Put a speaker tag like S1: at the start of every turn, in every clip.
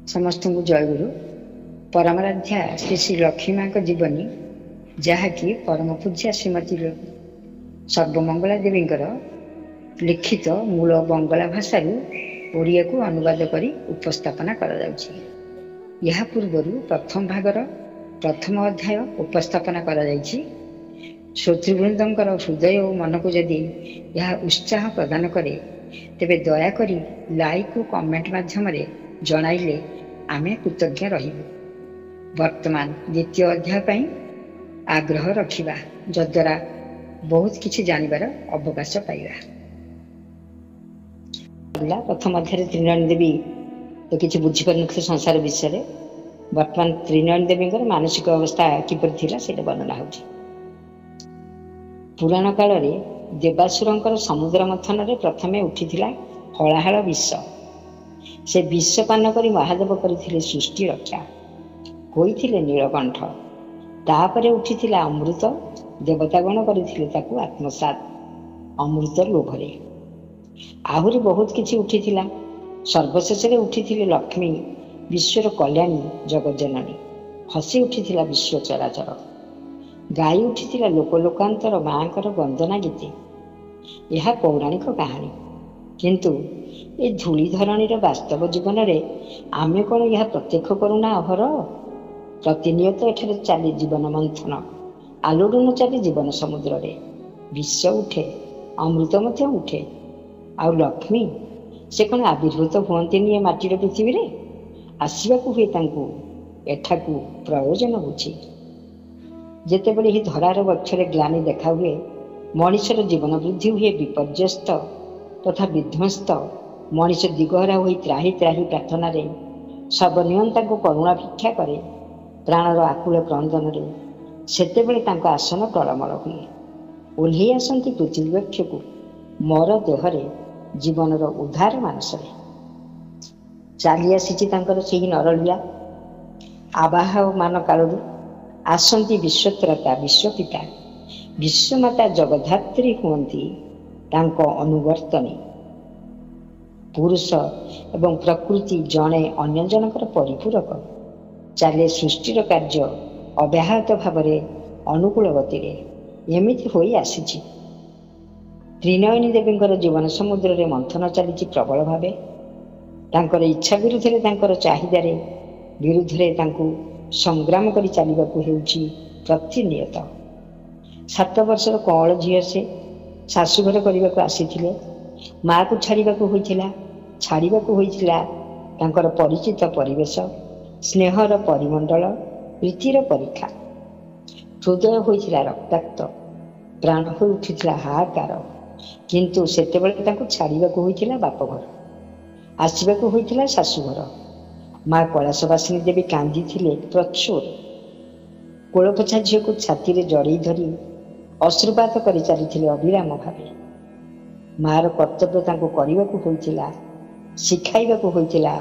S1: समस्त को जयगुरु। परमराध्या श्री श्री लक्ष्मी माँ जीवनी जहाँकि परम पूज्या श्रीमती सर्वमंगला देवी लिखित मूल बंगला भाषा ओडिया को अनुवाद कर उपस्थापना करा पूर्वर प्रथम भागर प्रथम अध्याय उपस्थापना करा श्रोतृवृंदर हृदय और मन को जदि यह उत्साह प्रदान करे तेबे दयाकोरी लाइक और कमेंट माध्यम जणाइले आमे कृतज्ञ रहिबु। वर्तमान द्वितीय अध्याय आग्रह रखिबा जद्वारा बहुत किछि जानिबार अवकाश पाइबा। प्रथम अध्याय त्रिनयनी देवी तो किछि बुझी पारनथि संसार विषय। वर्तमान त्रिनयनी देवी मानसिक अवस्था किपरि थिला सेटा वर्णना होछि। पुराण काल रे देवासुरंकर समुद्र मंथन रे प्रथमे उठिथिला हलाहल विष। से विष पान करी महादेव करथिले सृष्टि रक्षा होइथिले नीलकंठ। तापरे उठिथिला अमृत। देवतागण करथिले ताकू आत्मसात अमृत लोभरे। आहुरी बहुत किछि उठिथिला। सर्वशेष रे उठिथिले लक्ष्मी विश्वर कल्याणी जगज्जननी। हसी उठिथिला विश्व चराचर। गाई उठिथिला लोकलोकांतर मांकर वंदना गीते। यह पौराणिक कहानी किंतु ए धूली धरणीर वास्तव जीवन में आमे कौन यह प्रत्यक्ष करूना अहर। प्रतिनियत एठारे चली जीवन मंथन आलोड़न चली जीवन समुद्र रे। विष उठे अमृत मध्य उठे। आ लक्ष्मी से कौन आविर्भूत हुए माटीर पृथ्वी रे आसवाक हुए तांकू एठाकू प्रयोजन बुझी। जेतेबेले ही धरार वक्षरे ग्लानि देखा हुए मनुष्यर जीवन वृद्धि हुए विपर्यस्त तथा विध्वस्त। मनुष्य दिगहरा हुई त्राही त्राही प्रार्थना रे सर्वनियंता को करुणा भिक्षा करे प्राणर आकुल क्रंदन रे सेतेबेले तांको आसन टळमळ हुए। ओल्हे आसंती पृथ्वी वक्ष को मोर देहरे जीवनर उद्धार मानसरे। चाली आसीची तांकर सेही नरलीला। आवाहमान कालरू आसंती विश्वत्रता विश्वपिता विश्वमाता जगधात्री हुअन्ति तांको अनुवर्तनी। पुरुष एवं प्रकृति जणे अन्य जनकर परिपूरक। चाले सृष्टिर कार्य अव्याहत भावरे अनुकूल गतिरे एमिति होई आसीछि। त्रिनयनी देवींकर जीवन समुद्र रे मंथन चली प्रबल भावे। तांकर इच्छा विरुद्धरे तांकर चाहिदारे विरुद्धरे तांकू संग्राम करी चलिबाकू हेउछि प्रतिनियत। 7 वर्षर कଅଁଳ झील से शाशुघर करने आसीथिले। माँ को छाड़ाकू होइथिला तांकर परिचित परिवेश स्नेहर परिमंडल प्रीतिर परीक्षा। हृदय होइथिला रक्ताक्त प्राण हो उठिथिला हाहाकार। किंतु सेतेबेले तांको छाड़ाकू होइथिला बापघर आसवाकू होइथिला शाशुघर। माँ कैलाशवासिनी देवी कांदी थिले प्रचुर। कोलपछा झील को छाती रे जड़ई धरी अश्रुपात कर चली अविराम भावे। मार कर्तव्य तांको करबाकू होइथिला शिखाइबाकू होइथिला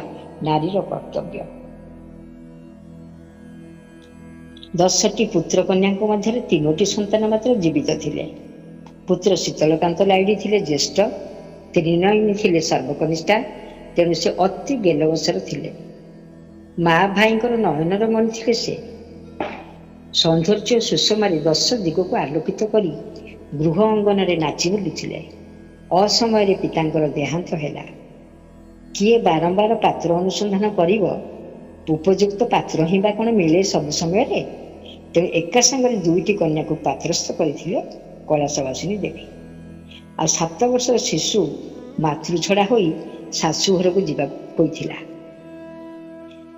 S1: नारीर कर्तव्य। 10टी पुत्र कन्या मध्य 3टी संतान मात्र जीवित थिले। पुत्र शीतलकांत लाइडी थिले ज्येष्ठ। त्रिनयनी थिले सर्वकनिष्ठा। तेणु से अति गेलवसर थिले। माँ भाईंकर नयनर मणि थिले से। सौंदर्य सुषमारी 10 दिग को आलोकित करी गृह अंगन रे नाची बुलुथिले। असमय पितांकर देहांत हैला। किए बारंबार पात्र अनुसंधान करिवो उपयुक्त पात्र ही बा कोन मिले सब समय रे। तेणु एका संगे 2टी कन्या को पात्रस्थ करथिले कैलाशवासिनी देवी। आ 7 वर्षर शिशु मातृछड़ा होई शाशुघर को जीवा होइथिला।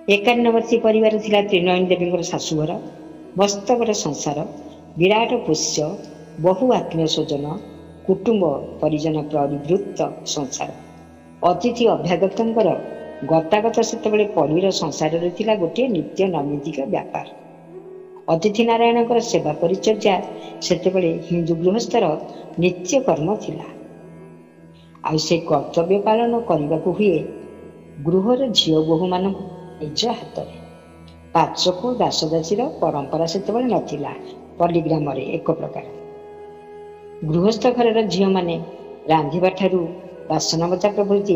S1: 51 परिवार थिला त्रिनयनी देवींकर शाशुघर। मस्तकर संसार विराट पोष्य बहु आत्मीय स्वजन कुटुंब परिजन परिवृत्त संसार। अतिथि अभ्यागतर गतागत सेतबेले परीर संसार रे थिला गोटे नित्य नैमित्तिक व्यापार। अतिथि नारायणकर सेवा परिचर्या सेतबेले हिंदू गृहस्थर नित्य कर्म थिला। आ से कर्तव्य पालन करबाकू हुए गृहर झील बोहू मान निज हाथ में। पाचक दासदासीर परंपरा सेतबेले नथिला। पल्लीग्राम एक प्रकार गृहस्थ घर झील माने रांधिबा ठारू बासन बचा प्रभृति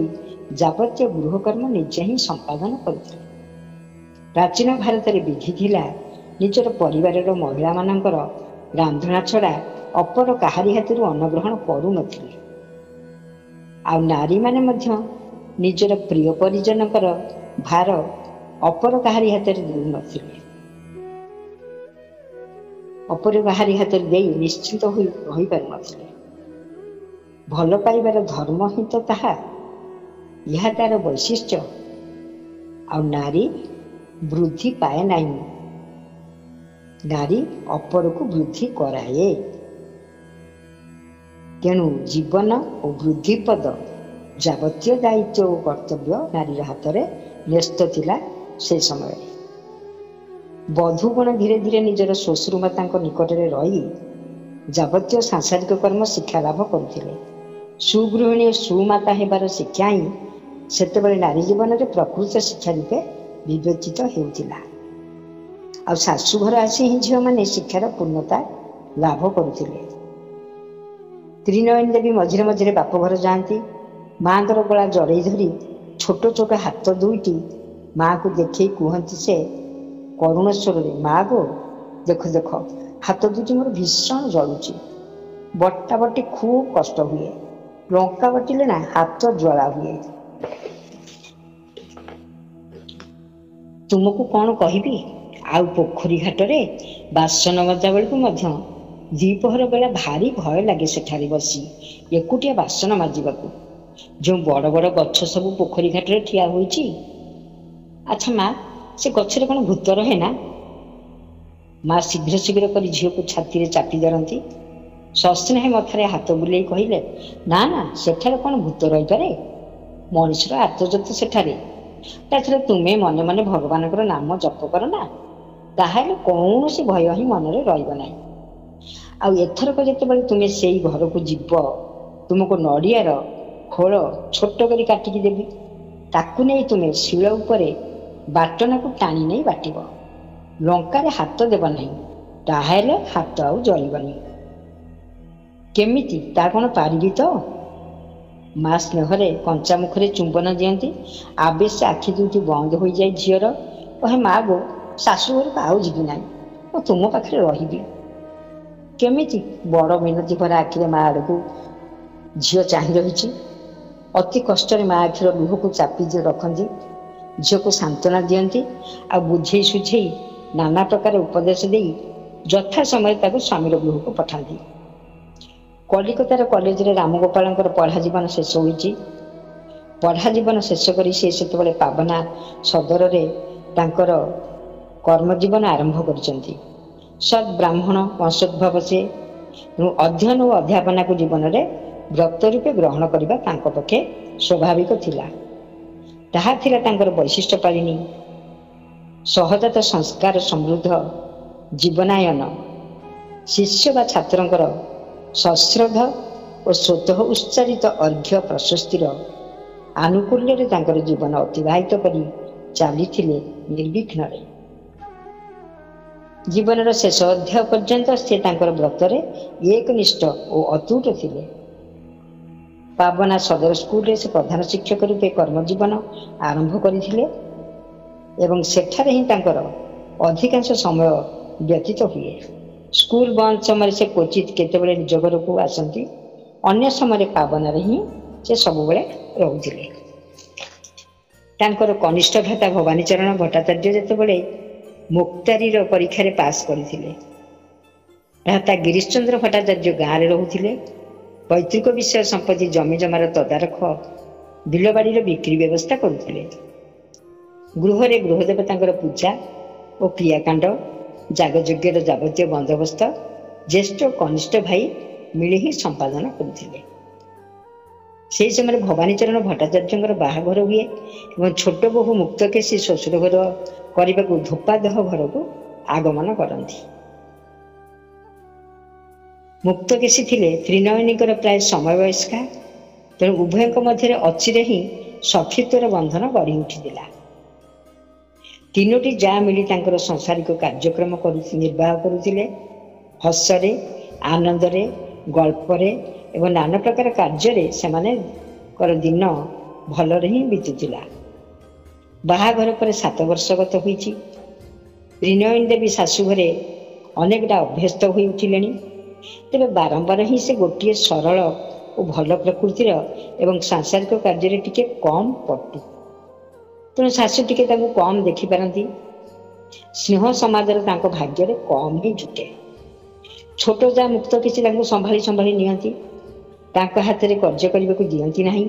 S1: जावतीय गृहकर्म निजे ही संपादन करथिले। ପ୍ରାଚୀନ ଭାରତରେ ବିଧି ଥିଲା ନିଜର ପରିବାରର ମହିଳାମାନଙ୍କର ରାନ୍ଧଣା ଛଡ଼ା ଅପର କାହାରି ହାତରୁ ଅନ୍ନ ଗ୍ରହଣ କରୁନଥିଲେ। ଆଉ ନାରୀମାନେ ମଧ୍ୟ ନିଜର ପ୍ରିୟ ପରିଜନଙ୍କର ଭାର ଅପର କାହାରି ହାତରେ ଦେଉନଥିଲେ। ଅପର କାହାରି ହାତରେ ଦେଇ ନିଶ୍ଚିନ୍ତ ହୋଇ ରହିପାରୁନଥିଲେ। ଭଲ ପାଇବାର ଧର୍ମ ହିଁ ତ ତାହା, ଏହା ତାର ବୈଶିଷ୍ଟ୍ୟ। ଆଉ ନାରୀ ବୃଦ୍ଧି ପାଏ ନାହିଁ, ନାରୀ ଅପରକୁ ବୃଦ୍ଧି କରାଏ। ତେଣୁ ଜୀବନ ଓ ବୃଦ୍ଧିପଦ ଯାବତୀୟ ଦାୟିତ୍ୱ ଓ କର୍ତ୍ତବ୍ୟ ନାରୀର ହାତରେ ନ୍ୟସ୍ତ ଥିଲା ସେ ସମୟରେ। ବଧୂଗଣ ଧୀରେ ଧୀରେ ନିଜର ଶ୍ୱଶୁରମାତାଙ୍କ ନିକଟରେ ରହି ଯାବତୀୟ ସାଂସାରିକ କର୍ମ ଶିକ୍ଷା ଲାଭ କରୁଥିଲେ। ସୁଗୃହିଣୀ ଓ ସୁମାତା ହେବାର ଶିକ୍ଷା ହିଁ ସେତେବେଳେ ନାରୀ ଜୀବନରେ ପ୍ରକୃତ ଶିକ୍ଷା ରୂପେ ବିବେଚିତ ହେଉଥିଲା। ଆଉ ଶାଶୁଘର ଆସି ହିଁ ଝିଅମାନେ ଶିକ୍ଷାର ପୂର୍ଣ୍ଣତା ଲାଭ କରୁଥିଲେ। ତ୍ରିନୟନୀ ଦେବୀ ମଝିରେ ମଝିରେ ବାପଘର ଯାଆନ୍ତି। ମାଆଙ୍କର ଗଳା ଜଡ଼େଇ ଧରି ଛୋଟ ଛୋଟ ହାତ ଦୁଇଟି ମାଆକୁ ଦେଖେଇ କୁହନ୍ତି ସେ କରୁଣ ସ୍ୱରରେ, ମା ଗୋ ଦେଖ ଦେଖ ହାତ ଦୁଇଟି ମୋର ଭୀଷଣ ଜଳୁଛି, ବଟା ବଟି ଖୁବ୍ କଷ୍ଟ ହୁଏ, ଲଙ୍କା ବଟିଲେ ନା ହାତ ଜ୍ୱାଳା ହୁଏ। ତୁମକୁ କ'ଣ କହିବି? ଆଉ ପୋଖରୀ ଘାଟରେ ବାସନ ମଜା ବେଳକୁ ମଧ୍ୟ ଦ୍ୱିପହର ବେଳା ଭାରି ଭୟ ଲାଗେ ସେଠାରେ ବସି ଏକୁଟିଆ ବାସନ ମାଜିବାକୁ। ଯେଉଁ ବଡ଼ ବଡ଼ ଗଛ ସବୁ ପୋଖରୀ ଘାଟରେ ଠିଆ ହୋଇଛି, ଆଚ୍ଛା ମା, ସେ ଗଛରେ କ'ଣ ଭୂତ ରହେ ନା? ମା ଶୀଘ୍ର ଶୀଘ୍ର କରି ଝିଅକୁ ଛାତିରେ ଚାପି ଧରନ୍ତି। ସସ୍ନେହେ ମଥାରେ ହାତ ବୁଲେଇ କହିଲେ, ନା ନା, ସେଠାରେ କ'ଣ ଭୂତ ରହିପାରେ? ମଣିଷର ଆତ୍ମଯତ ସେଠାରେ। ତାଛଡ଼ା ତୁମେ ମନେ ମନେ ଭଗବାନଙ୍କର ନାମ ଜପ କର ନା, ତାହେଲେ କୌଣସି ଭୟ ହିଁ ମନରେ ରହିବ ନାହିଁ। ଆଉ ଏଥରକ ଯେତେବେଳେ ତୁମେ ସେଇ ଘରକୁ ଯିବ, ତୁମକୁ ନଡ଼ିଆର ଖୋଳ ଛୋଟ କରି କାଟିକି ଦେବି। ତାକୁ ନେଇ ତୁମେ ଶିଳ ଉପରେ ବାଟଣାକୁ ଟାଣି ନେଇ ବାଟିବ। ଲଙ୍କାରେ ହାତ ଦେବ ନାହିଁ, ତାହେଲେ ହାତ ଆଉ ଜଳିବନି। କେମିତି, ତା କ'ଣ ପାରିବି ତ? ମା ସ୍ନେହରେ କଞ୍ଚା ମୁଖରେ ଚୁମ୍ବନ ଦିଅନ୍ତି। ଆବେଶ ଆଖି ଦୁଇଟି ବନ୍ଦ ହୋଇଯାଏ ଝିଅର। କହେ, ମା ଗୋ, ଶାଶୁଘରକୁ ଆଉ ଯିବି ନାହିଁ, ମୁଁ ତୁମ ପାଖରେ ରହିବି। କେମିତି? ବଡ଼ ମିନତି ଭରା ଆଖିରେ ମା ଆଡ଼କୁ ଝିଅ ଚାହିଁ ରହିଛି। ଅତି କଷ୍ଟରେ ମା ଆଖିର ଲୁହକୁ ଚାପି ରଖନ୍ତି। ଝିଅକୁ ସାନ୍ତ୍ୱନା ଦିଅନ୍ତି ଆଉ ବୁଝେଇ ସୁଝେଇ ନାନା ପ୍ରକାର ଉପଦେଶ ଦେଇ ଯଥା ସମୟରେ ତାକୁ ସ୍ୱାମୀର ଗୃହକୁ ପଠାନ୍ତି। କଲିକତାର କଲେଜରେ ରାମଗୋପାଳଙ୍କର ପଢ଼ା ଜୀବନ ଶେଷ ହୋଇଛି। ପଢ଼ା ଜୀବନ ଶେଷ କରି ସେ ସେତେବେଳେ ପାବନା ସଦରରେ ତାଙ୍କର କର୍ମଜୀବନ ଆରମ୍ଭ କରିଛନ୍ତି। ସତ୍ ବ୍ରାହ୍ମଣ ବଂଶୋଦ୍ଭବ ସେ। ତେଣୁ ଅଧ୍ୟୟନ ଓ ଅଧ୍ୟାପନାକୁ ଜୀବନରେ ବ୍ରତ ରୂପେ ଗ୍ରହଣ କରିବା ତାଙ୍କ ପକ୍ଷେ ସ୍ୱାଭାବିକ ଥିଲା। ତାହା ଥିଲା ତାଙ୍କର ବୈଶିଷ୍ଟ୍ୟପାଳିନୀ। ସହଜାତ ସଂସ୍କାର ସମୃଦ୍ଧ ଜୀବନାୟନ ଶିଷ୍ୟ ବା ଛାତ୍ରଙ୍କର ସଶ୍ରଦ୍ଧ ଓ ସ୍ୱତଃ ଉଚ୍ଚାରିତ ଅର୍ଘ୍ୟ ପ୍ରଶସ୍ତିର ଆନୁକୂଲ୍ୟରେ ତାଙ୍କର ଜୀବନ ଅତିବାହିତ କରି ଚାଲିଥିଲେ ନିର୍ବିଘ୍ନରେ। ଜୀବନର ଶେଷ ଅଧ୍ୟାୟ ପର୍ଯ୍ୟନ୍ତ ସେ ତାଙ୍କର ବ୍ରତରେ ଏକନିଷ୍ଠ ଓ ଅତୁଟ ଥିଲେ। ପାବନା ସଦର ସ୍କୁଲରେ ସେ ପ୍ରଧାନ ଶିକ୍ଷକ ରୂପେ କର୍ମଜୀବନ ଆରମ୍ଭ କରିଥିଲେ ଏବଂ ସେଠାରେ ହିଁ ତାଙ୍କର ଅଧିକାଂଶ ସମୟ ବ୍ୟତୀତ ହୁଏ। ସ୍କୁଲ ବନ୍ଦ ସମୟରେ ସେ କ୍ୱଚିତ୍ କେତେବେଳେ ନିଜ ଘରକୁ ଆସନ୍ତି, ଅନ୍ୟ ସମୟରେ ପାବନାରେ ହିଁ ସେ ସବୁବେଳେ ରହୁଥିଲେ। ତାଙ୍କର କନିଷ୍ଠ ଭ୍ରାତା ଭବାନୀଚରଣ ଭଟ୍ଟାଚାର୍ଯ୍ୟ ଯେତେବେଳେ ମୁକ୍ତାରୀର ପରୀକ୍ଷାରେ ପାସ୍ କରିଥିଲେ, ଭ୍ରାତା ଗିରିଶଚନ୍ଦ୍ର ଭଟ୍ଟାଚାର୍ଯ୍ୟ ଗାଁରେ ରହୁଥିଲେ। ପୈତୃକ ବିଷୟ ସମ୍ପତ୍ତି ଜମିଜମାର ତଦାରଖ, ବିଲବାଡ଼ିର ବିକ୍ରି ବ୍ୟବସ୍ଥା କରୁଥିଲେ। ଗୃହରେ ଗୃହଦେବତାଙ୍କର ପୂଜା ଓ କ୍ରିୟାକାଣ୍ଡ, ଯାଗଯଜ୍ଞର ଯାବତୀୟ ବନ୍ଦୋବସ୍ତ ଜ୍ୟେଷ୍ଠ ଓ କନିଷ୍ଠ ଭାଇ ମିଳି ହିଁ ସମ୍ପାଦନ କରୁଥିଲେ। ସେହି ସମୟରେ ଭବାନୀଚରଣ ଭଟ୍ଟାଚାର୍ଯ୍ୟଙ୍କର ବାହାଘର ହୁଏ ଏବଂ ଛୋଟ ବୋହୂ ମୁକ୍ତକେଶୀ ଶ୍ୱଶୁର ଘର କରିବାକୁ ଧୋପାଦହ ଘରକୁ ଆଗମନ କରନ୍ତି। ମୁକ୍ତକେଶୀ ଥିଲେ ତ୍ରିନୟନୀଙ୍କର ପ୍ରାୟ ସମବୟସ୍କା। ତେଣୁ ଉଭୟଙ୍କ ମଧ୍ୟରେ ଅଚିରେ ହିଁ ସଖିତ୍ୱର ବନ୍ଧନ ଗଢ଼ି ଉଠିଥିଲା। ତିନୋଟି ଯା ମିଳି ତାଙ୍କର ସଂସାରିକ କାର୍ଯ୍ୟକ୍ରମ ନିର୍ବାହ କରୁଥିଲେ। ହସରେ, ଆନନ୍ଦରେ, ଗଳ୍ପରେ ଏବଂ ନାନା ପ୍ରକାର କାର୍ଯ୍ୟରେ ସେମାନଙ୍କର ଦିନ ଭଲରେ ହିଁ ବିତୁଥିଲା। ବାହାଘର ପରେ 7 ବର୍ଷ ଗତ ହୋଇଛି। ତ୍ରିନୟନୀ ଦେବୀ ଶାଶୁ ଘରେ ଅନେକଟା ଅଭ୍ୟସ୍ତ ହୋଇ ଉଠିଲେଣି। ତେବେ ବାରମ୍ବାର ହିଁ ସେ ଗୋଟିଏ ସରଳ ଓ ଭଲ ପ୍ରକୃତିର ଏବଂ ସାଂସାରିକ କାର୍ଯ୍ୟରେ ଟିକେ କମ୍ ପଟୁ। ତେଣୁ ଶାଶୁ ଟିକେ ତାଙ୍କୁ କମ୍ ଦେଖିପାରନ୍ତି। ସ୍ନେହ ସମାଜର ତାଙ୍କ ଭାଗ୍ୟରେ କମ୍ ହିଁ ଜୁଟେ। ଛୋଟ ଯା ମୁକ୍ତ କିଛି ତାଙ୍କୁ ସମ୍ଭାଳି ସମ୍ଭାଳି ନିଅନ୍ତି। ତାଙ୍କ ହାତରେ କାର୍ଯ୍ୟ କରିବାକୁ ଦିଅନ୍ତି ନାହିଁ।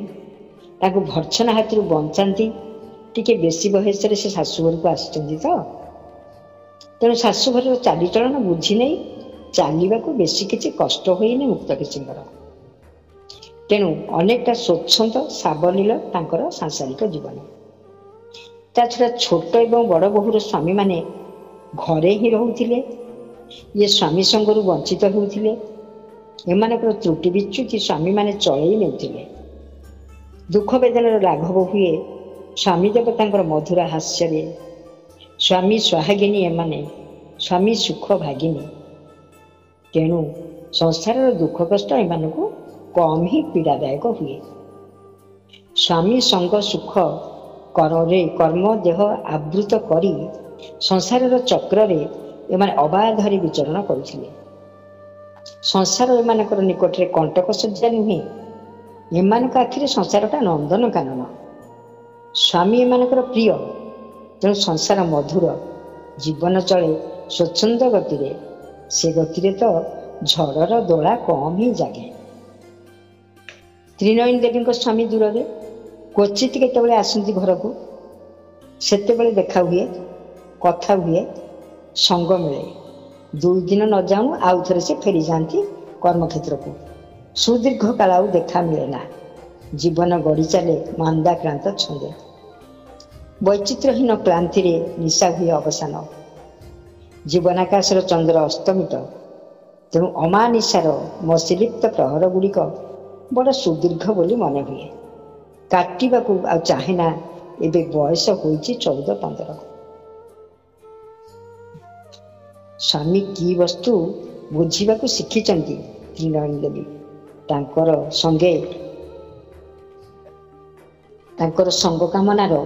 S1: ତାଙ୍କୁ ଭର୍ଚ୍ଛନା ହାତରୁ ବଞ୍ଚାନ୍ତି। ଟିକେ ବେଶୀ ବୟସରେ ସେ ଶାଶୁଘରକୁ ଆସିଛନ୍ତି ତ, ତେଣୁ ଶାଶୁଘରର ଚାଲିଚଳନ ବୁଝି ନେଇ ଚାଲିବାକୁ ବେଶୀ କିଛି କଷ୍ଟ ହୋଇନି ମୁକ୍ତ କିଛିଙ୍କର। ତେଣୁ ଅନେକଟା ସ୍ୱଚ୍ଛନ୍ଦ ସାବଲୀଳ ତାଙ୍କର ସାଂସାରିକ ଜୀବନ। ତା ଛଡ଼ା ଛୋଟ ଏବଂ ବଡ଼ ବୋହୂର ସ୍ୱାମୀମାନେ ଘରେ ହିଁ ରହୁଥିଲେ। ଇଏ ସ୍ୱାମୀ ସଙ୍ଗରୁ ବଞ୍ଚିତ ହେଉଥିଲେ। ଏମାନଙ୍କର ତ୍ରୁଟି ବିଚ୍ୟୁତି ସ୍ୱାମୀମାନେ ଚଳେଇ ନେଉଥିଲେ। ଦୁଃଖ ବେଦନାର ଲାଘବ ହୁଏ ସ୍ୱାମୀ ଦେବତାଙ୍କର ମଧୁର ହାସ୍ୟରେ। ସ୍ୱାମୀ ସ୍ୱାହାଗିନୀ ଏମାନେ, ସ୍ୱାମୀ ସୁଖ ଭାଗିନୀ। ତେଣୁ ସଂସାରର ଦୁଃଖ କଷ୍ଟ ଏମାନଙ୍କୁ କମ୍ ହିଁ ପୀଡ଼ାଦାୟକ ହୁଏ। ସ୍ୱାମୀ ସଙ୍ଗ ସୁଖ କରରେ କର୍ମ ଦେହ ଆବୃତ କରି ସଂସାରର ଚକ୍ରରେ ଏମାନେ ଅବାଧରେ ବିଚରଣ କରୁଥିଲେ। ସଂସାର ଏମାନଙ୍କର ନିକଟରେ କଣ୍ଟକ ଶଯ୍ୟା ନୁହେଁ। ଏମାନଙ୍କ ଆଖିରେ ସଂସାରଟା ନନ୍ଦନକାନନ। ସ୍ୱାମୀ ଏମାନଙ୍କର ପ୍ରିୟ। ତେଣୁ ସଂସାର ମଧୁର, ଜୀବନ ଚଳେ ସ୍ୱଚ୍ଛନ୍ଦ ଗତିରେ। ସେ ଗତିରେ ତ ଝଡ଼ର ଦୋଳା କମ୍ ହିଁ ଜାଗେ। ତ୍ରିନୟନୀ ଦେବୀଙ୍କ ସ୍ୱାମୀ ଦୂରରେ, କ୍ୱଚିତ୍ କେତେବେଳେ ଆସନ୍ତି ଘରକୁ। ସେତେବେଳେ ଦେଖା ହୁଏ, କଥା ହୁଏ, ସଙ୍ଗ ମିଳେ। 2 ଦିନ ନ ଯାଉଣୁ ଆଉ ଥରେ ସେ ଫେରିଯାଆନ୍ତି କର୍ମକ୍ଷେତ୍ରକୁ। ସୁଦୀର୍ଘ କାଳ ଆଉ ଦେଖା ମିଳେ ନା। ଜୀବନ ଗଡ଼ି ଚାଲେ ମାନ୍ଦାକ୍ରାନ୍ତ ଛନ୍ଦେ। ବୈଚିତ୍ର୍ୟହୀନ କ୍ଳାନ୍ତିରେ ନିଶା ହୁଏ ଅବସାନ। ଜୀବନାକାଶର ଚନ୍ଦ୍ର ଅସ୍ତମିତ। ତେଣୁ ଅମାନିଶାର ମସିଲିପ୍ତ ପ୍ରହର ଗୁଡ଼ିକ ବଡ଼ ସୁଦୀର୍ଘ ବୋଲି ମନେ ହୁଏ। କାଟିବାକୁ ଆଉ ଚାହେଁ ନା। ଏବେ ବୟସ ହୋଇଛି 14-15। ସ୍ୱାମୀ କି ବସ୍ତୁ ବୁଝିବାକୁ ଶିଖିଛନ୍ତି ତ୍ରିନୟନୀ ଦେବୀ। ତାଙ୍କର ସଙ୍ଗ କାମନାର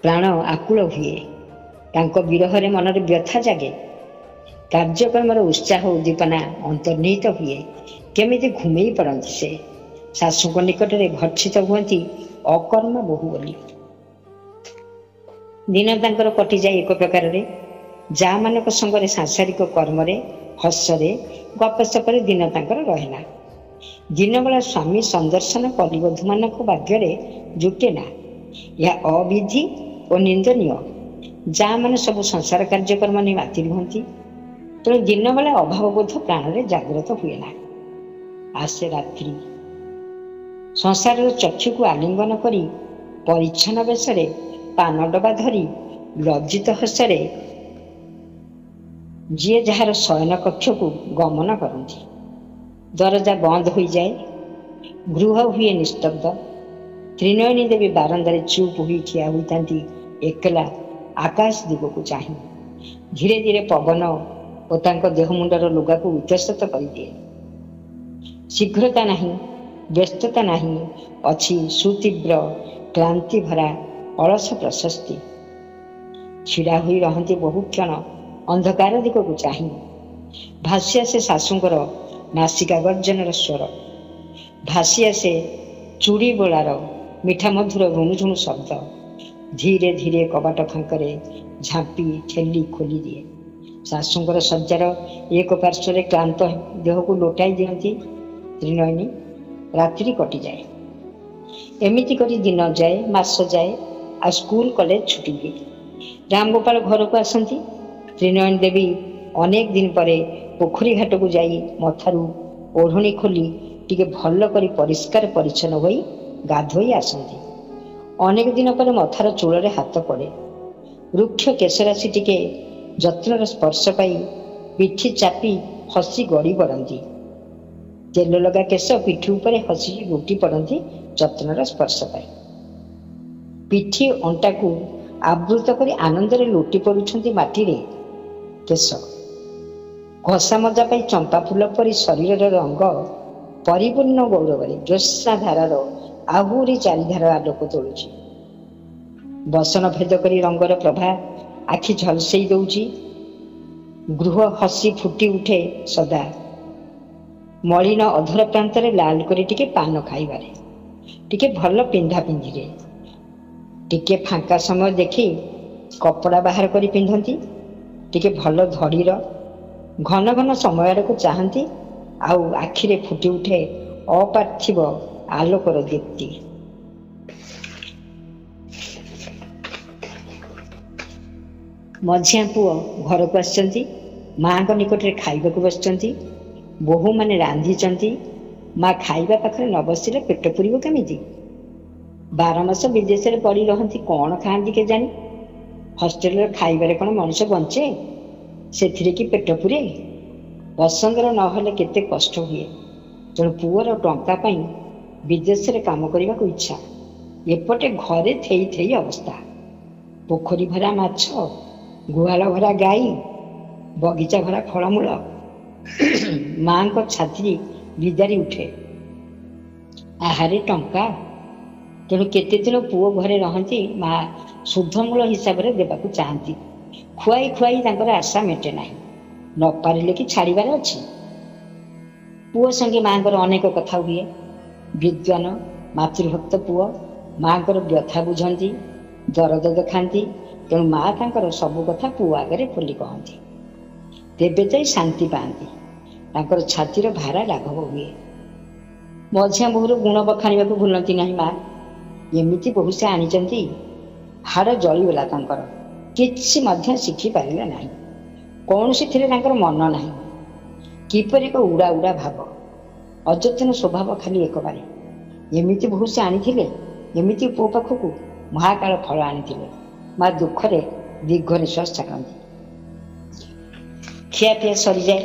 S1: ପ୍ରାଣ ଆକୁଳ ହୁଏ। ତାଙ୍କ ବିରହରେ ମନରେ ବ୍ୟଥା ଜାଗେ। କାର୍ଯ୍ୟକ୍ରମର ଉତ୍ସାହ ଉଦ୍ଦୀପନା ଅନ୍ତର୍ନିହିତ ହୁଏ। କେମିତି ଘୁମେଇ ପଡ଼ନ୍ତି ସେ। ଶାଶୁଙ୍କ ନିକଟରେ ଭର୍ଚ୍ଛିତ ହୁଅନ୍ତି ଅକର୍ମ ବୋହୂ ବୋଲି। ଦିନ ତାଙ୍କର କଟିଯାଏ ଏକ ପ୍ରକାରରେ। ଯା'ମାନଙ୍କ ସଙ୍ଗରେ ସାଂସାରିକ କର୍ମରେ, ହସରେ, ଗପସପରେ ଦିନ ତାଙ୍କର ରହେନା। ଦିନବେଳା ସ୍ୱାମୀ ସନ୍ଦର୍ଶନ କଲିବଧୂମାନଙ୍କ ଭାଗ୍ୟରେ ଜୁଟେ ନା। ଏହା ଅବିଧି ଓ ନିନ୍ଦନୀୟ। ଯା'ମାନେ ସବୁ ସଂସାର କାର୍ଯ୍ୟକ୍ରମ ନେଇ ମାତି ରୁହନ୍ତି। ତେଣୁ ଦିନବେଳେ ଅଭାବବୋଧ ପ୍ରାଣରେ ଜାଗ୍ରତ ହୁଏ ନା। ଆସେ ରାତ୍ରି। ସଂସାରର ଚକ୍ଷୁକୁ ଆଲିଙ୍ଗନ କରି ପରିଚ୍ଛନ୍ନ ବେଶରେ ପାନ ଡବା ଧରି ଲଜ୍ଜିତ ହସରେ ଯିଏ ଯାହାର ଶୟନ କକ୍ଷକୁ ଗମନ କରନ୍ତି। ଦରଜା ବନ୍ଦ ହୋଇଯାଏ। ଗୃହ ହୁଏ ନିସ୍ତବ୍ଧ। ତ୍ରିନୟନୀ ଦେବୀ ବାରନ୍ଦାରେ ଚୁପ୍ ହୋଇ ଠିଆ ହୋଇଥାନ୍ତି ଏକଲା ଆକାଶ ଦିଗକୁ ଚାହିଁ। ଧୀରେ ଧୀରେ ପବନ ଓ ତାଙ୍କ ଦେହ ମୁଣ୍ଡର ଲୁଗାକୁ ଇତସ୍ତତ କରିଦିଏ। ଶୀଘ୍ରତା ନାହିଁ, ବ୍ୟସ୍ତତା ନାହିଁ। ଅଛି ସୁତୀବ୍ର କ୍ଳାନ୍ତି ଭରା ଅଳସ ପ୍ରଶସ୍ତି। ଛିଡ଼ା ହୋଇ ରହନ୍ତି ବହୁକ୍ଷଣ ଅନ୍ଧକାର ଦିଗକୁ ଚାହିଁ। ଭାସି ଆସେ ଶାଶୁଙ୍କର ନାସିକା ଗର୍ଜନର ସ୍ୱର। ଭାସି ଆସେ ଚୁଡ଼ି ବୋଳାର ମିଠା ମଧୁର ରୁଣୁଝୁଣୁ ଶବ୍ଦ। ଧୀରେ ଧୀରେ କବାଟ ଫାଙ୍କରେ ଝାମ୍ପି ଠେଲି ଖୋଲିଦିଏ। ଶାଶୁଙ୍କର ଶଯ୍ୟାର ଏକ ପାର୍ଶ୍ୱରେ କ୍ଳାନ୍ତ ଦେହକୁ ଲୋଟାଇ ଦିଅନ୍ତି ତ୍ରିନୟନୀ। ରାତ୍ରି କଟିଯାଏ। ଏମିତି କରି ଦିନ ଯାଏ, ମାସ ଯାଏ, ଆଉ ସ୍କୁଲ କଲେଜ ଛୁଟି ହୁଏ। ରାମଗୋପାଳ ଘରକୁ ଆସନ୍ତି। ତ୍ରିନୟନୀ ଦେବୀ ଅନେକ ଦିନ ପରେ ପୋଖରୀ ଘାଟକୁ ଯାଇ ମଥାରୁ ଓଢ଼ଣୀ ଖୋଲି ଟିକେ ଭଲ କରି ପରିଷ୍କାର ପରିଚ୍ଛନ୍ନ ହୋଇ ଗାଧୋଇ ଆସନ୍ତି। ଅନେକ ଦିନ ପରେ ମଥାର ଚୂଳରେ ହାତ ପଡ଼େ। ରୁକ୍ଷ କେଶରାଶି ଟିକେ ଯତ୍ନର ସ୍ପର୍ଶ ପାଇ ପିଠି ଚାପି ହସି ଗଡ଼ି ପଡ଼ନ୍ତି। ତେଲ ଲଗା କେଶ ପିଠି ଉପରେ ହସିକି ଗୋଟି ପଡ଼ନ୍ତି ଯତ୍ନର ସ୍ପର୍ଶ ପାଇ। ପିଠି ଅଣ୍ଟାକୁ ଆବୃତ କରି ଆନନ୍ଦରେ ଲୋଟି ପଡ଼ୁଛନ୍ତି ମାଟିରେ କେଶ। ଘଷା ମଜା ପାଇ ଚମ୍ପା ଫୁଲ ପରି ଶରୀରର ରଙ୍ଗ ପରିପୂର୍ଣ୍ଣ ଗୌରବରେ ଜ୍ୟୋତ୍ସ୍ନା ଧାରାର ଆହୁରି ଚାରିଧାର ଆଲୋକ ତୋଳୁଛି। ବସନ ଭେଦ କରି ରଙ୍ଗର ପ୍ରଭା ଆଖି ଝଲସେଇ ଦଉଛି। ଗୃହ ହସି ଫୁଟି ଉଠେ ସଦା। ମଳିନ ଅଧର ପ୍ରାନ୍ତରେ ଲାଲ କରି ଟିକେ ପାନ ଖାଇବାରେ, ଟିକେ ଭଲ ପିନ୍ଧା ପିନ୍ଧିରେ, ଟିକେ ଫାଙ୍କା ସମୟ ଦେଖି କପଡ଼ା ବାହାର କରି ପିନ୍ଧନ୍ତି, ଟିକେ ଭଲ ଧଡ଼ିର ଘନ ଘନ ସମୟ ଆଡ଼କୁ ଚାହାନ୍ତି, ଆଉ ଆଖିରେ ଫୁଟି ଉଠେ ଅପାର୍ଥିବ ଆଲୋକର ଦୀପ୍ତି। ମଝିଆ ପୁଅ ଘରକୁ ଆସିଛନ୍ତି। ମାଆଙ୍କ ନିକଟରେ ଖାଇବାକୁ ବସିଛନ୍ତି। ବୋହୂମାନେ ରାନ୍ଧିଛନ୍ତି। ମା ଖାଇବା ପାଖରେ ନ ବସିଲେ ପେଟ ପୁରିବ କେମିତି? 12 ମାସ ବିଦେଶରେ ପଡ଼ି ରହନ୍ତି, କ'ଣ ଖାଆନ୍ତି କେଜାଣି? ହଷ୍ଟେଲର ଖାଇବାରେ କ'ଣ ମଣିଷ ବଞ୍ଚେ? ସେଥିରେ କି ପେଟ ପୁରେ? ପସନ୍ଦର ନହେଲେ କେତେ କଷ୍ଟ ହୁଏ। ତେଣୁ ପୁଅର ଟଙ୍କା ପାଇଁ ବିଦେଶରେ କାମ କରିବାକୁ ଇଚ୍ଛା। ଏପଟେ ଘରେ ଥେଇ ଥେଇ ଅବସ୍ଥା। ପୋଖରୀ ଭରା ମାଛ, ଗୁହାଳ ଭରା ଗାଈ, ବଗିଚା ଭରା ଫଳମୂଳ। ମାଆଙ୍କ ଛାତି ବିଦାରି ଉଠେ। ଆହାରେ ଟଙ୍କା! ତେଣୁ କେତେ ଦିନ ପୁଅ ଘରେ ରହନ୍ତି ମା ଶୁଦ୍ଧମୂଳ ହିସାବରେ ଦେବାକୁ ଚାହାନ୍ତି। ଖୁଆଇ ଖୁଆଇ ତାଙ୍କର ଆଶା ମେଟେ ନାହିଁ। ନ ପାରିଲେ କି ଛାଡ଼ିବାର ଅଛି। ପୁଅ ସଙ୍ଗେ ମାଆଙ୍କର ଅନେକ କଥା ହୁଏ। ବିଦ୍ୱାନ ମାତୃଭକ୍ତ ପୁଅ ମାଆଙ୍କର ବ୍ୟଥା ବୁଝନ୍ତି, ଦରଦ ଦେଖାନ୍ତି। ତେଣୁ ମା ତାଙ୍କର ସବୁ କଥା ପୁଅ ଆଗରେ ଖୋଲି କହନ୍ତି। ତେବେ ଯାଇ ଶାନ୍ତି ପାଆନ୍ତି। ତାଙ୍କର ଛାତିର ଭାରା ଲାଘବ ହୁଏ। ମଝିଆ ବୋହୂର ଗୁଣ ବଖାଣିବାକୁ ଭୁଲନ୍ତି ନାହିଁ ମା। ଏମିତି ବୋହୂ ସେ ଆଣିଛନ୍ତି, ହାଡ଼ ଜଳିଗଲା ତାଙ୍କର। କିଛି ମଧ୍ୟ ଶିଖିପାରିଲେ ନାହିଁ। କୌଣସିଥିରେ ତାଙ୍କର ମନ ନାହିଁ। କିପରି ଏକ ଉଡ଼ା ଉଡ଼ା ଭାବ, ଅଯତ୍ନ ସ୍ୱଭାବ ଖାଲି ଏକବାରେ। ଏମିତି ବୋହୂ ସେ ଆଣିଥିଲେ, ଏମିତି ପୁଅ ପାଖକୁ ମହାକାଳ ଫଳ ଆଣିଥିଲେ। ମା ଦୁଃଖରେ ଦୀର୍ଘ ନିଶ୍ୱାସ ଛାଡ଼ନ୍ତି। ଖିଆପିଆ ସରିଯାଏ।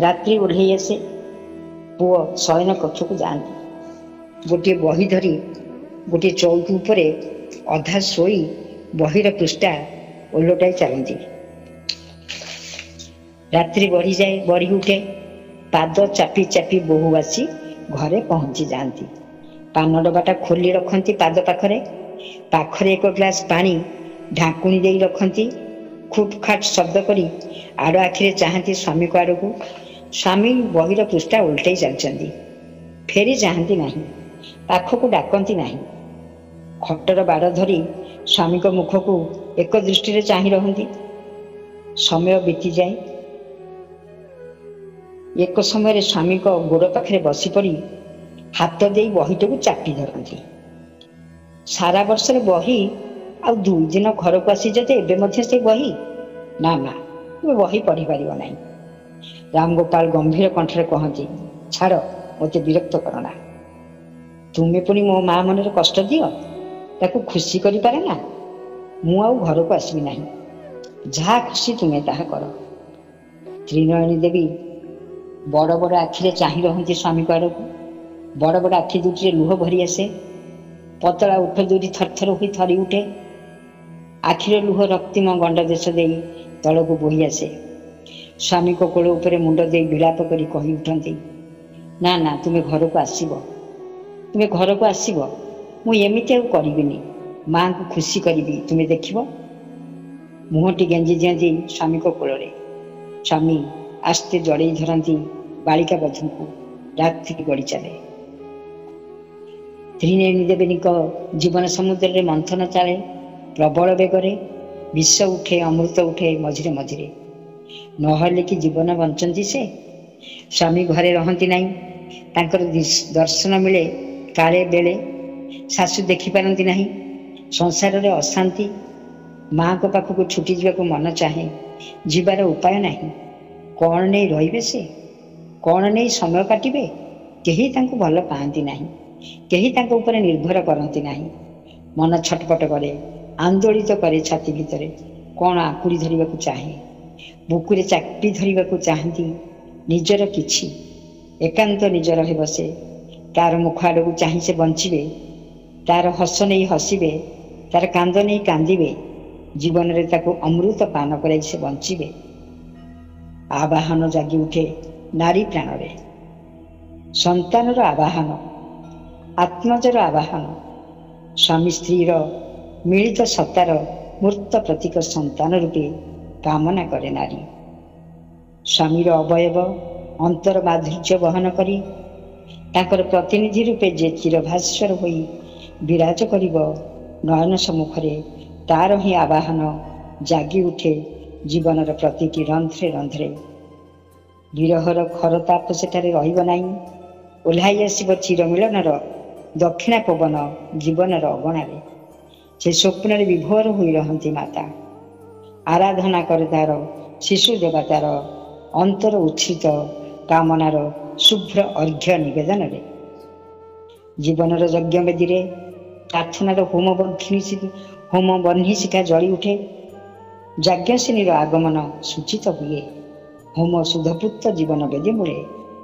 S1: ରାତ୍ରି ଓହ୍ଲେଇ ଆସେ। ପୁଅ ଶୟନ କକ୍ଷକୁ ଯାଆନ୍ତି। ଗୋଟିଏ ବହି ଧରି ଗୋଟିଏ ଚୌକି ଉପରେ ଅଧା ଶୋଇ ବହିର ପୃଷ୍ଠା ଓଲଟାଇ ଚାଲନ୍ତି। ରାତ୍ରି ବଢ଼ିଯାଏ, ବଢ଼ି ଉଠେ। ପାଦ ଚାପି ଚାପି ବୋହୂ ଆସି ଘରେ ପହଞ୍ଚି ଯାଆନ୍ତି। ପାନ ଡବାଟା ଖୋଲି ରଖନ୍ତି ପାଦ ପାଖରେ। ପାଖରେ ଏକ ଗ୍ଲାସ ପାଣି ଢାଙ୍କୁଣୀ ଦେଇ ରଖନ୍ତି। ଖୁଟ୍ ଖାଟ୍ ଶବ୍ଦ କରି ଆଡ଼ ଆଖିରେ ଚାହାନ୍ତି ସ୍ୱାମୀଙ୍କ ଆଡ଼କୁ। ସ୍ୱାମୀ ବହିର ପୃଷ୍ଠା ଓଲଟେଇ ଚାଲିଛନ୍ତି। ଫେରି ଚାହାନ୍ତି ନାହିଁ, ପାଖକୁ ଡାକନ୍ତି ନାହିଁ। ଖଟର ବାଡ଼ ଧରି ସ୍ୱାମୀଙ୍କ ମୁଖକୁ ଏକ ଦୃଷ୍ଟିରେ ଚାହିଁ ରହନ୍ତି। ସମୟ ବିତିଯାଏ। ଏକ ସମୟରେ ସ୍ୱାମୀଙ୍କ ଗୋଡ଼ ପାଖରେ ବସିପଡ଼ି ହାତ ଦେଇ ବହିଟିକୁ ଚାପି ଧରନ୍ତି। ସାରା ବର୍ଷରେ ବହି, ଆଉ 2 ଦିନ ଘରକୁ ଆସିଛ ଯେ ଏବେ ମଧ୍ୟ ସେ ବହି? ନା ନା, ତୁମେ ବହି ପଢ଼ିପାରିବ ନାହିଁ। ରାମଗୋପାଳ ଗମ୍ଭୀର କଣ୍ଠରେ କହନ୍ତି, ଛାଡ଼, ମୋତେ ବିରକ୍ତ କରନା। ତୁମେ ପୁଣି ମୋ ମା ମନରେ କଷ୍ଟ ଦିଅ, ତାକୁ ଖୁସି କରିପାରେ ନା। ମୁଁ ଆଉ ଘରକୁ ଆସିବି ନାହିଁ। ଯାହା ଖୁସି ତୁମେ ତାହା କର। ତ୍ରିନୟନୀ ଦେବୀ ବଡ଼ ବଡ଼ ଆଖିରେ ଚାହିଁ ରହନ୍ତି ସ୍ୱାମୀଙ୍କ ଆଡ଼କୁ। ବଡ଼ ବଡ଼ ଆଖି ଦୁଇଟିରେ ଲୁହ ଭରି ଆସେ। ପତଳା ଓଠ ଦୁଇଟି ଥରଥର ହୋଇ ଥରି ଉଠେ। ଆଖିର ଲୁହ ରକ୍ତିମ ଗଣ୍ଡ ଦେଶ ଦେଇ ତଳକୁ ବୋହି ଆସେ। ସ୍ୱାମୀଙ୍କ କୋଳ ଉପରେ ମୁଣ୍ଡ ଦେଇ ବିଳାପ କରି କହି ଉଠନ୍ତି, ନା ନା, ତୁମେ ଘରକୁ ଆସିବ, ତୁମେ ଘରକୁ ଆସିବ। ମୁଁ ଏମିତି ଆଉ କରିବିନି। ମାଆଙ୍କୁ ଖୁସି କରିବି, ତୁମେ ଦେଖିବ। ମୁହଁଟି ଗେଞ୍ଜି ଦିଅନ୍ତି ସ୍ୱାମୀଙ୍କ କୋଳରେ। ସ୍ୱାମୀ ଆସ୍ତେ ଜଡ଼େଇ ଧରନ୍ତି ବାଳିକା ବଧୂଙ୍କୁ। ରାତ୍ରି ଗଡ଼ି ଚାଲେ। ତ୍ରିନୟନୀ ଦେବୀଙ୍କ ଜୀବନ ସମୁଦ୍ରରେ ମନ୍ଥନ ଚାଲେ ପ୍ରବଳ ବେଗରେ। ବିଷ ଉଠେ, ଅମୃତ ଉଠେ ମଝିରେ ମଝିରେ। ନହେଲେ କି ଜୀବନ ବଞ୍ଚନ୍ତି ସେ। ସ୍ୱାମୀ ଘରେ ରହନ୍ତି ନାହିଁ। ତାଙ୍କର ଦର୍ଶନ ମିଳେ କାଳେ ବେଳେ। ଶାଶୁ ଦେଖିପାରନ୍ତି ନାହିଁ। ସଂସାରରେ ଅଶାନ୍ତି। ମାଆଙ୍କ ପାଖକୁ ଛୁଟି ଯିବାକୁ ମନ ଚାହେଁ, ଯିବାର ଉପାୟ ନାହିଁ। କ'ଣ ନେଇ ରହିବେ ସେ? କ'ଣ ନେଇ ସମୟ କାଟିବେ? କେହି ତାଙ୍କୁ ଭଲ ପାଆନ୍ତି ନାହିଁ। କେହି ତାଙ୍କ ଉପରେ ନିର୍ଭର କରନ୍ତି ନାହିଁ। ମନ ଛଟପଟ କରେ, ଆନ୍ଦୋଳିତ କରେ ଛାତି ଭିତରେ। କ'ଣ ଆକୁଡ଼ି ଧରିବାକୁ ଚାହେଁ। ବୁକୁରେ ଚାପି ଧରିବାକୁ ଚାହାନ୍ତି ନିଜର କିଛି। ଏକାନ୍ତ ନିଜର ହେବ ସେ। ତାର ମୁଖ ଆଡ଼କୁ ଚାହିଁ ସେ ବଞ୍ଚିବେ। ତାର ହସ ନେଇ ହସିବେ, ତାର କାନ୍ଦ ନେଇ କାନ୍ଦିବେ। ଜୀବନରେ ତାକୁ ଅମୃତ ପାନ କରାଇ ସେ ବଞ୍ଚିବେ। ଆବାହନ ଜାଗି ଉଠେ ନାରୀ ପ୍ରାଣରେ। ସନ୍ତାନର ଆବାହନ, ଆତ୍ମଜର ଆବାହନ, ସ୍ୱାମୀ ସ୍ତ୍ରୀର ମିଳିତ ସତ୍ତାର ମୂର୍ତ୍ତ ପ୍ରତୀକ ସନ୍ତାନ ରୂପେ କାମନା କରେ ନାରୀ। ସ୍ୱାମୀର ଅବୟବ ଅନ୍ତର ମାଧୁର୍ଯ୍ୟ ବହନ କରି ତାଙ୍କର ପ୍ରତିନିଧି ରୂପେ ଯେ ଚିରଭାସ୍ୱର ହୋଇ ବିରାଜ କରିବ ନୟନ ସମ୍ମୁଖରେ, ତାର ହିଁ ଆବାହନ ଜାଗି ଉଠେ ଜୀବନର ପ୍ରତିଟି ରନ୍ଧ୍ରେ ରନ୍ଧ୍ରେ। ବିରହର ଖରତାପ ସେଠାରେ ରହିବ ନାହିଁ। ଓହ୍ଲାଇ ଆସିବ ଚିରମିଳନର ଦକ୍ଷିଣା ପବନ ଜୀବନର ଅଗଣାରେ। ସେ ସ୍ୱପ୍ନରେ ବିଭୋର ହୋଇ ରହନ୍ତି ମାତା। ଆରାଧନା କରେ ତାର ଶିଶୁ ଦେବତାର ଅନ୍ତର ଉଚ୍ଛ୍ରିତ କାମନାର ଶୁଭ୍ର ଅର୍ଘ୍ୟ ନିବେଦନରେ। ଜୀବନର ଯଜ୍ଞବେଦୀରେ ପ୍ରାର୍ଥନାର ହୋମ ବହ୍ନିଶିଖା ଜଳି ଉଠେ। ଯାଜ୍ଞସେନୀର ଆଗମନ ସୂଚିତ ହୁଏ। ହୋମ ସୁଧପୂତ ଜୀବନ ବେଦୀ ମୂଳେ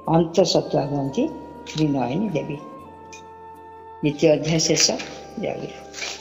S1: ଅନ୍ତଃସତ୍ତ୍ୱା ହୁଅନ୍ତି ତ୍ରିନୟନୀ ଦେବୀ। ଦ୍ୱିତୀୟ ଅଧ୍ୟାୟ ଶେଷ। ଜୟ ଗୁରୁ।